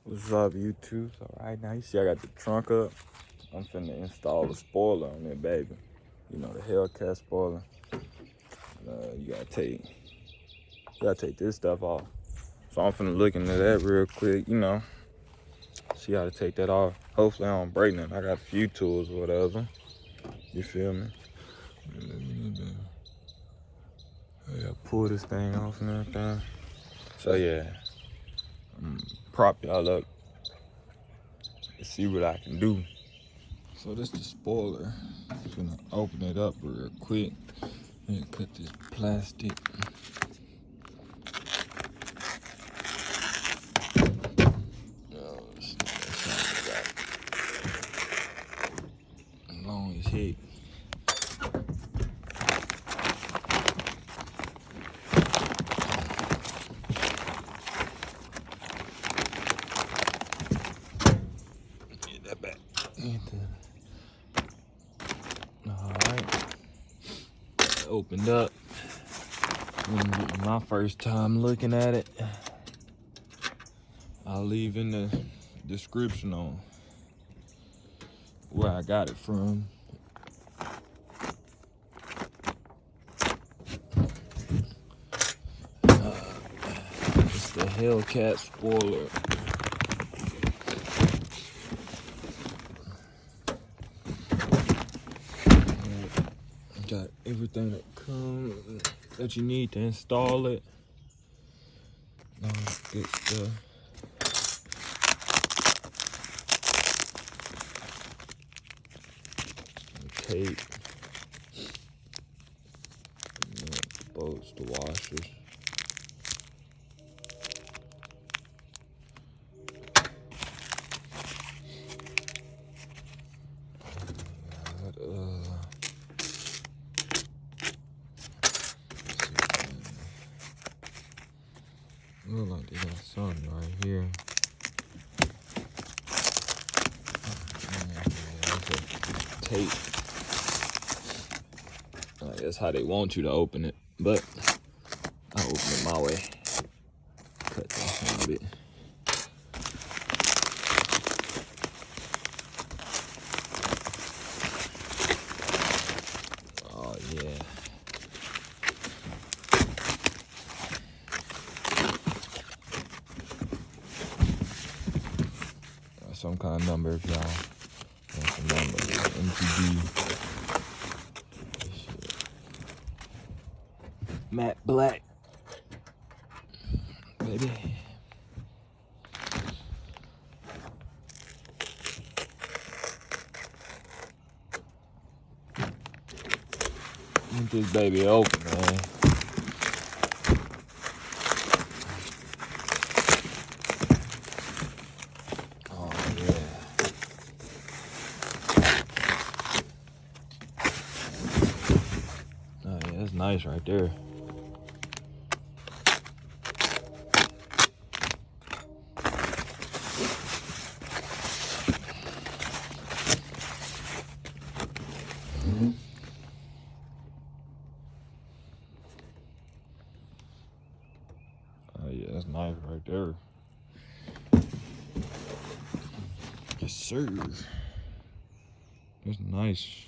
What's up, YouTube? So right now, you see I got the trunk up. I'm finna install a spoiler on it, baby. You know, the Hellcat spoiler. You gotta take this stuff off. So I'm finna look into that real quick, see how to take that off. Hopefully I don't break nothing. I got a few tools or whatever. You feel me? I gotta pull this thing off and everything. So yeah, prop y'all up and see what I can do. So this the spoiler. I'm gonna open it up real quick and cut this plastic. Oh, as long as heck. Get that back. Alright. Opened up. My first time looking at it. I'll leave in the description on where I got it from. It's the Hellcat spoiler. Got everything that comes that you need to install it. Good stuff. Tape. Bolts, the washers. Look like they got something right here. Tape. That's how they want you to open it, but I open it my way. Cut that a bit. Oh yeah. Some kind of number if y'all want some number. MTD. Matte black. Baby. Get this baby open, man. Oh yeah. Oh yeah, that's nice right there. Oh yeah, that's nice right there. Yes, sir. That's nice.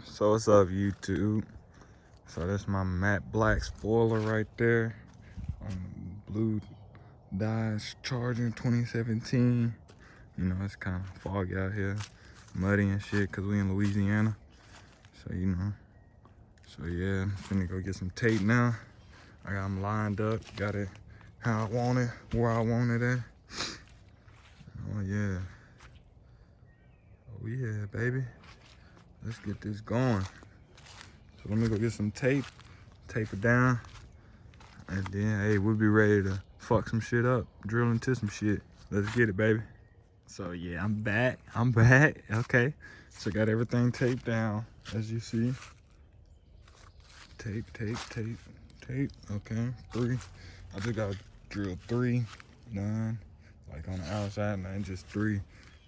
So what's up, YouTube? So that's my matte black spoiler right there. Blue Dodge Charger 2017. You know, it's kind of foggy out here, muddy and shit, cause we in Louisiana. So so yeah, I'm finna go get some tape now. I got them lined up, got it how I want it, where I want it at. Oh yeah. Oh yeah, baby. Let's get this going. So let me go get some tape it down, and then, hey, we'll be ready to fuck some shit up, drill into some shit. Let's get it, baby. So yeah, I'm back, okay. So got everything taped down, as you see. Tape, okay, 3. I just gotta drill 3, 9, like on the outside, and then just 3.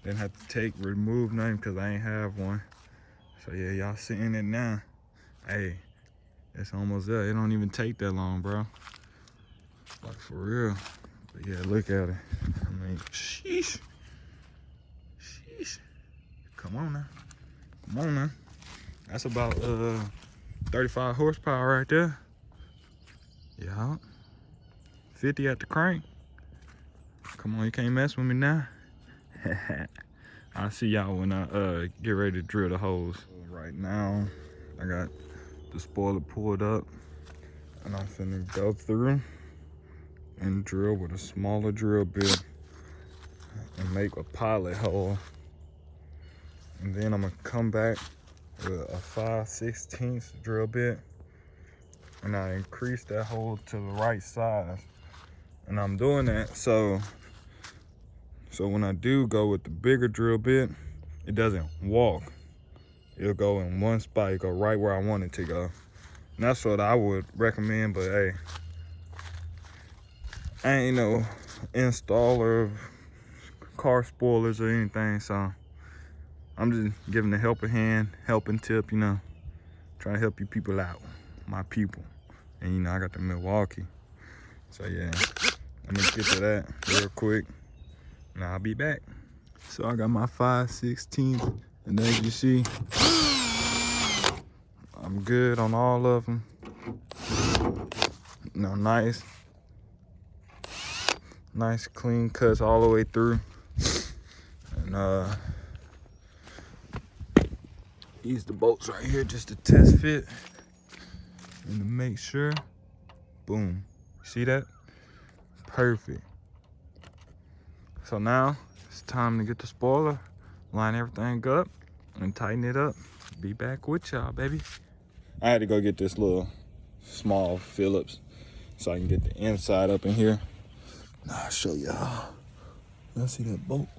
Didn't have to remove nothing because I ain't have one. So yeah, y'all seeing it now. Hey, it's almost there. It don't even take that long, bro. Like for real. But yeah, look at it. I'm mean, sheesh. Sheesh. Come on now. Come on now. That's about 35 horsepower right there. Yeah. 50 at the crank. Come on, you can't mess with me now. I'll see y'all when I get ready to drill the holes. Right now, I got the spoiler pulled up, and I'm finna go through and drill with a smaller drill bit and make a pilot hole. And then I'm gonna come back with a 5/16 drill bit, and I increase that hole to the right size. And I'm doing that so when I do go with the bigger drill bit, it doesn't walk. It'll go in one spot, it'll go right where I want it to go. And that's what I would recommend, but hey, I ain't no installer of car spoilers or anything, so I'm just giving a helping hand, helping tip, you know, trying to help you people out, my people. And you know, I got the Milwaukee. So yeah, I'm gonna get to that real quick, and I'll be back. So I got my 5/16, and as you see, I'm good on all of them. You know, nice clean cuts all the way through. And use the bolts right here just to test fit and to make sure. Boom. See that? Perfect. So now it's time to get the spoiler, line everything up, and tighten it up. Be back with y'all, baby. I had to go get this little small Phillips so I can get the inside up in here. Now I'll show y'all. Y'all see that bolt?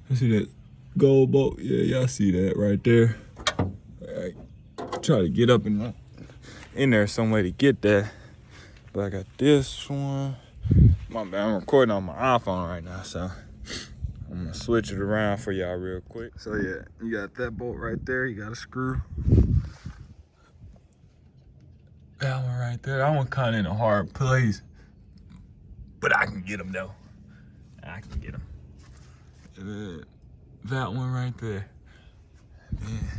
You see that gold bolt? Yeah, y'all see that right there. All right. Try to get up in there some way to get that. But I got this one. My bad, I'm recording on my iPhone right now, so I'm gonna switch it around for y'all real quick. So yeah, you got that bolt right there. You got a screw. That one right there. That one kind of in a hard place, but I can get them though. I can get them. And then that one right there. Yeah,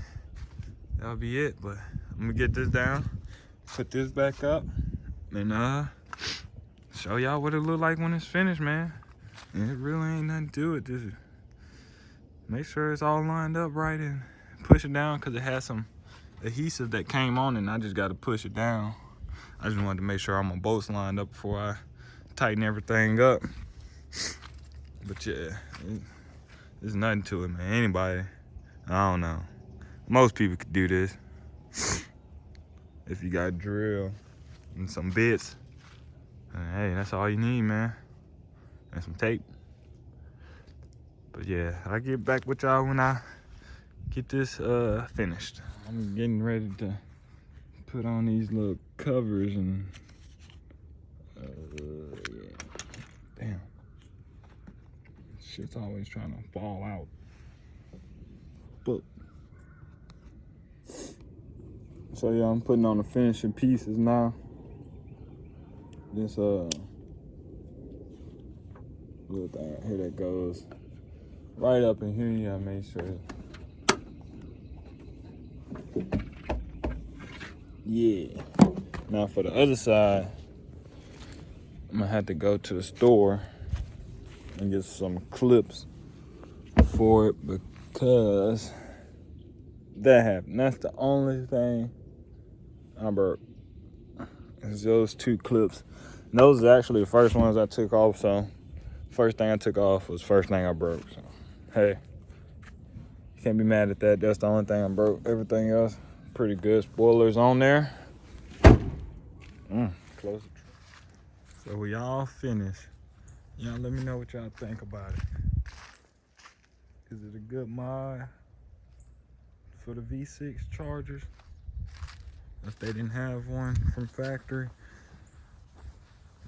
that'll be it. But I'm gonna get this down, put this back up, and show y'all what it look like when it's finished, man. And it really ain't nothing to it. Just make sure it's all lined up right and push it down, because it has some adhesive that came on, and I just got to push it down. I just wanted to make sure all my bolts lined up before I tighten everything up. But yeah, there's nothing to it, man. Anybody, I don't know, most people could do this if you got a drill and some bits. And hey, that's all you need, man, and some tape. But yeah, I'll get back with y'all when I get this finished. I'm getting ready to put on these little covers and yeah. Damn, shit's always trying to fall out. But so yeah, I'm putting on the finishing pieces now. This little thing right here that goes right up in here. You gotta make sure. Yeah. Now for the other side, I'm gonna have to go to the store and get some clips for it, because that happened. That's the only thing I broke. It's those two clips. And those are actually the first ones I took off, so first thing I took off was first thing I broke. So hey, you can't be mad at that. That's the only thing I broke. Everything else, pretty good. Spoilers on there. Close it. So we all finished. Y'all let me know what y'all think about it. Is it a good mod for the V6 Chargers? If they didn't have one from factory,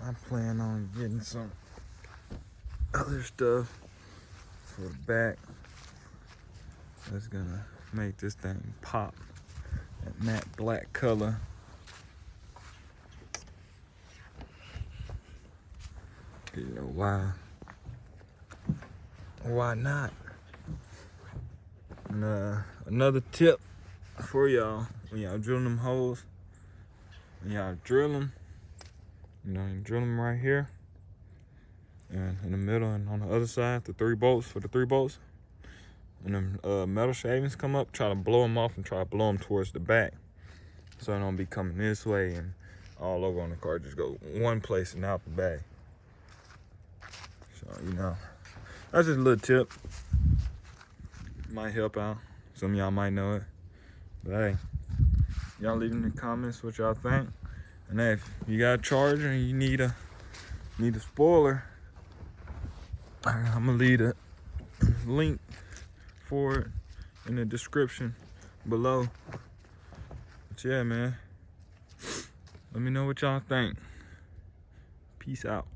I plan on getting some other stuff for the back that's gonna make this thing pop. That matte black color. Yeah, wow. why not? And another tip for y'all, when y'all drilling them holes, when y'all drill them, you know, you drill them right here, and in the middle and on the other side, the 3 bolts for the 3 bolts. And them metal shavings come up, try to blow them off and try to blow them towards the back, so it don't be coming this way and all over on the car. Just go one place and out the back. So, you know, that's just a little tip. Might help out. Some of y'all might know it. But hey, y'all leave in the comments what y'all think. And hey, if you got a charger and you need a spoiler, I'm gonna leave a link for it in the description below. But yeah, man, let me know what y'all think. Peace out.